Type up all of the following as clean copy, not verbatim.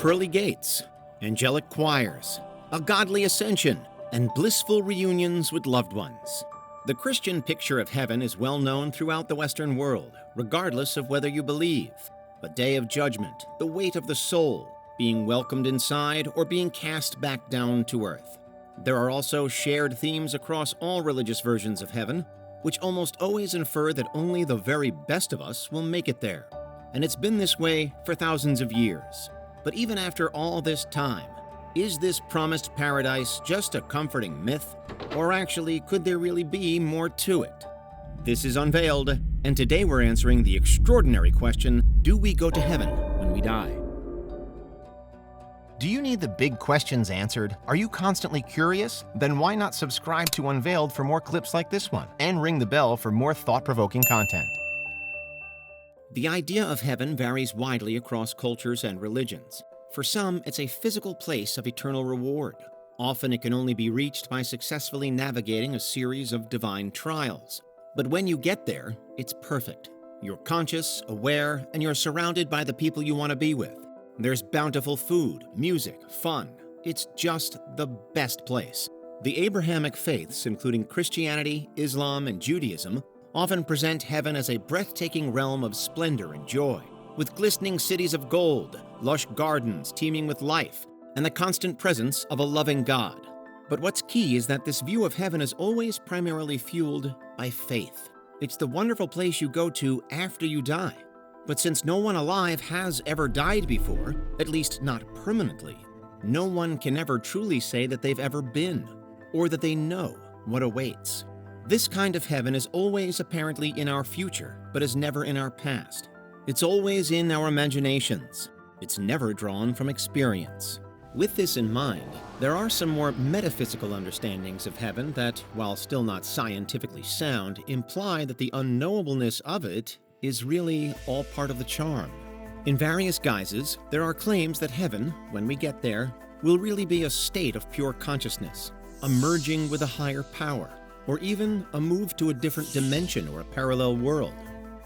pearly gates, angelic choirs, a godly ascension, and blissful reunions with loved ones. The Christian picture of heaven is well known throughout the Western world, regardless of whether you believe. A day of judgment, the weight of the soul, being welcomed inside or being cast back down to earth. There are also shared themes across all religious versions of heaven, which almost always infer that only the very best of us will make it there. And it's been this way for thousands of years. But even after all this time, is this promised paradise just a comforting myth? Or actually, could there really be more to it? This is Unveiled, and today we're answering the extraordinary question, do we go to heaven when we die? Do you need the big questions answered? Are you constantly curious? Then why not subscribe to Unveiled for more clips like this one, and ring the bell for more thought-provoking content. The idea of heaven varies widely across cultures and religions. For some, it's a physical place of eternal reward. Often it can only be reached by successfully navigating a series of divine trials. But when you get there, it's perfect. You're conscious, aware, and you're surrounded by the people you want to be with. There's bountiful food, music, fun. It's just the best place. The Abrahamic faiths, including Christianity, Islam, and Judaism, often present heaven as a breathtaking realm of splendor and joy, with glistening cities of gold, lush gardens teeming with life, and the constant presence of a loving God. But what's key is that this view of heaven is always primarily fueled by faith. It's the wonderful place you go to after you die. But since no one alive has ever died before, at least not permanently, no one can ever truly say that they've ever been, or that they know what awaits. This kind of heaven is always apparently in our future, but is never in our past. It's always in our imaginations. It's never drawn from experience. With this in mind, there are some more metaphysical understandings of heaven that, while still not scientifically sound, imply that the unknowableness of it is really all part of the charm. In various guises, there are claims that heaven, when we get there, will really be a state of pure consciousness, a merging with a higher power, or even a move to a different dimension or a parallel world.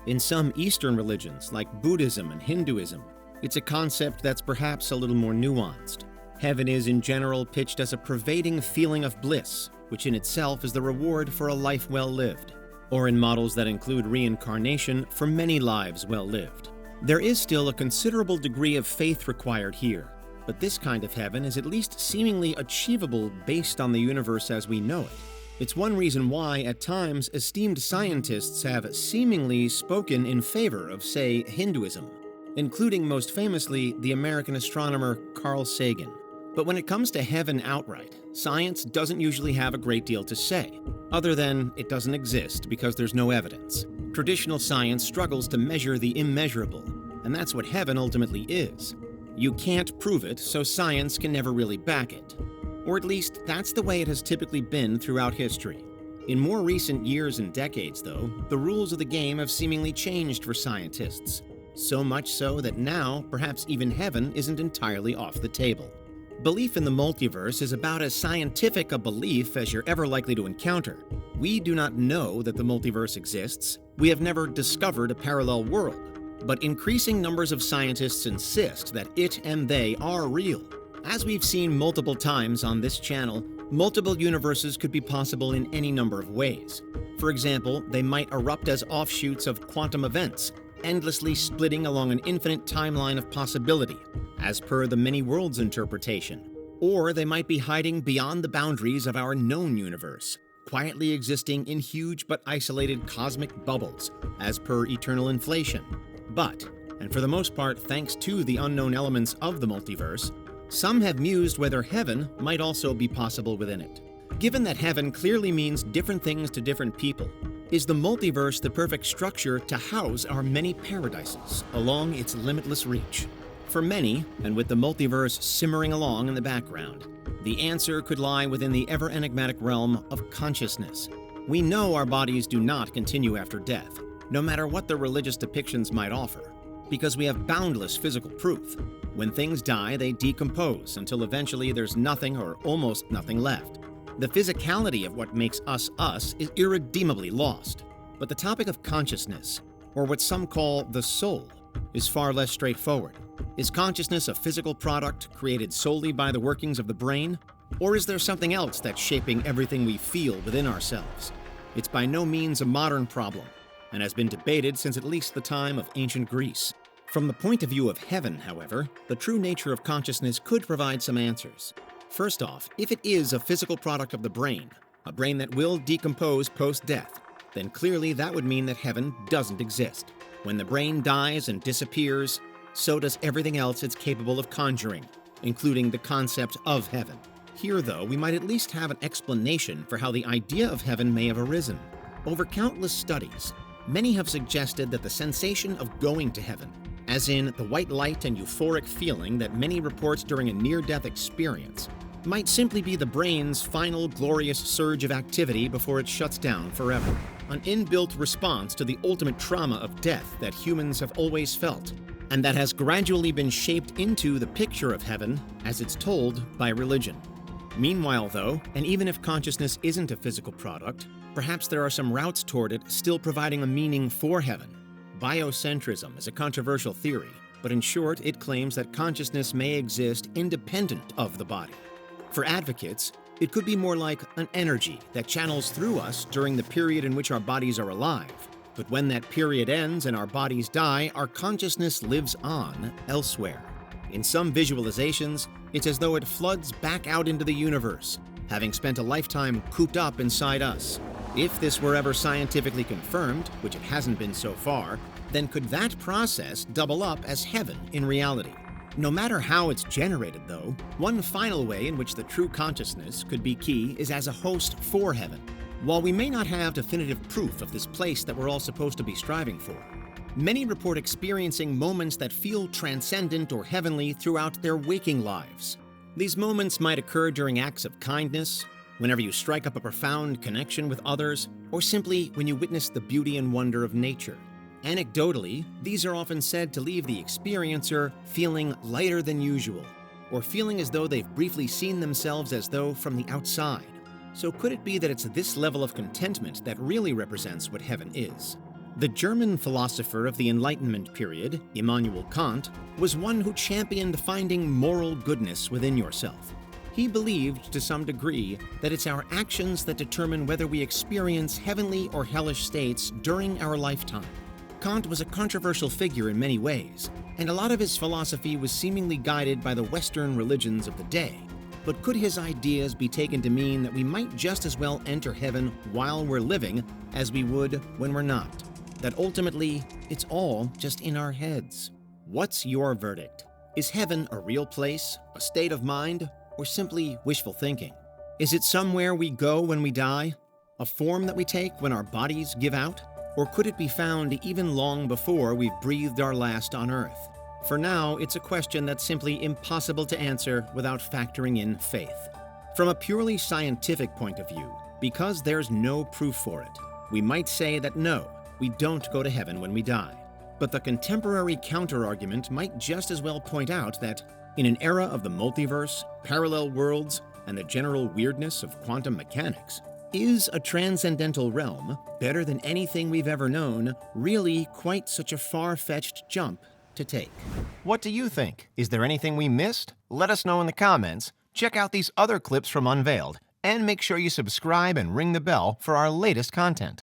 In some Eastern religions, like Buddhism and Hinduism, it's a concept that's perhaps a little more nuanced. Heaven is in general pitched as a pervading feeling of bliss, which in itself is the reward for a life well lived, or in models that include reincarnation for many lives well lived. There is still a considerable degree of faith required here, but this kind of heaven is at least seemingly achievable based on the universe as we know it. It's one reason why, at times, esteemed scientists have seemingly spoken in favor of, say, Hinduism, including most famously the American astronomer Carl Sagan. But when it comes to heaven outright, science doesn't usually have a great deal to say, other than it doesn't exist because there's no evidence. Traditional science struggles to measure the immeasurable, and that's what heaven ultimately is. You can't prove it, so science can never really back it. Or at least, that's the way it has typically been throughout history. In more recent years and decades, though, the rules of the game have seemingly changed for scientists. So much so that now, perhaps even heaven isn't entirely off the table. Belief in the multiverse is about as scientific a belief as you're ever likely to encounter. We do not know that the multiverse exists. We have never discovered a parallel world. But increasing numbers of scientists insist that it and they are real. As we've seen multiple times on this channel, multiple universes could be possible in any number of ways. For example, they might erupt as offshoots of quantum events, endlessly splitting along an infinite timeline of possibility, as per the many worlds interpretation. Or they might be hiding beyond the boundaries of our known universe, quietly existing in huge but isolated cosmic bubbles, as per eternal inflation. But, and for the most part thanks to the unknown elements of the multiverse, some have mused whether heaven might also be possible within it. Given that heaven clearly means different things to different people, is the multiverse the perfect structure to house our many paradises along its limitless reach? For many, and with the multiverse simmering along in the background, the answer could lie within the ever-enigmatic realm of consciousness. We know our bodies do not continue after death, no matter what the religious depictions might offer, because we have boundless physical proof. When things die, they decompose until eventually there's nothing or almost nothing left. The physicality of what makes us us is irredeemably lost. But the topic of consciousness, or what some call the soul, is far less straightforward. Is consciousness a physical product created solely by the workings of the brain? Or is there something else that's shaping everything we feel within ourselves? It's by no means a modern problem, and has been debated since at least the time of ancient Greece. From the point of view of heaven, however, the true nature of consciousness could provide some answers. First off, if it is a physical product of the brain, a brain that will decompose post-death, then clearly that would mean that heaven doesn't exist. When the brain dies and disappears, so does everything else it's capable of conjuring, including the concept of heaven. Here, though, we might at least have an explanation for how the idea of heaven may have arisen. Over countless studies, many have suggested that the sensation of going to heaven, as in the white light and euphoric feeling that many report during a near-death experience, might simply be the brain's final glorious surge of activity before it shuts down forever. An inbuilt response to the ultimate trauma of death that humans have always felt, and that has gradually been shaped into the picture of heaven as it's told by religion. Meanwhile, though, and even if consciousness isn't a physical product, perhaps there are some routes toward it still providing a meaning for heaven. Biocentrism is a controversial theory, but in short, it claims that consciousness may exist independent of the body. For advocates, it could be more like an energy that channels through us during the period in which our bodies are alive. But when that period ends and our bodies die, our consciousness lives on elsewhere. In some visualizations, it's as though it floods back out into the universe, having spent a lifetime cooped up inside us. If this were ever scientifically confirmed, which it hasn't been so far, then could that process double up as heaven in reality? No matter how it's generated, though, one final way in which the true consciousness could be key is as a host for heaven. While we may not have definitive proof of this place that we're all supposed to be striving for, many report experiencing moments that feel transcendent or heavenly throughout their waking lives. These moments might occur during acts of kindness, whenever you strike up a profound connection with others, or simply when you witness the beauty and wonder of nature. Anecdotally, these are often said to leave the experiencer feeling lighter than usual, or feeling as though they've briefly seen themselves as though from the outside. So could it be that it's this level of contentment that really represents what heaven is? The German philosopher of the Enlightenment period, Immanuel Kant, was one who championed finding moral goodness within yourself. He believed, to some degree, that it's our actions that determine whether we experience heavenly or hellish states during our lifetime. Kant was a controversial figure in many ways, and a lot of his philosophy was seemingly guided by the Western religions of the day. But could his ideas be taken to mean that we might just as well enter heaven while we're living as we would when we're not? That ultimately, it's all just in our heads? What's your verdict? Is heaven a real place, a state of mind, or simply wishful thinking? Is it somewhere we go when we die? A form that we take when our bodies give out? Or could it be found even long before we've breathed our last on Earth? For now, it's a question that's simply impossible to answer without factoring in faith. From a purely scientific point of view, because there's no proof for it, we might say that no, we don't go to heaven when we die. But the contemporary counter-argument might just as well point out that, in an era of the multiverse, parallel worlds, and the general weirdness of quantum mechanics, is a transcendental realm, better than anything we've ever known, really quite such a far-fetched jump to take? What do you think? Is there anything we missed? Let us know in the comments. Check out these other clips from Unveiled, and make sure you subscribe and ring the bell for our latest content.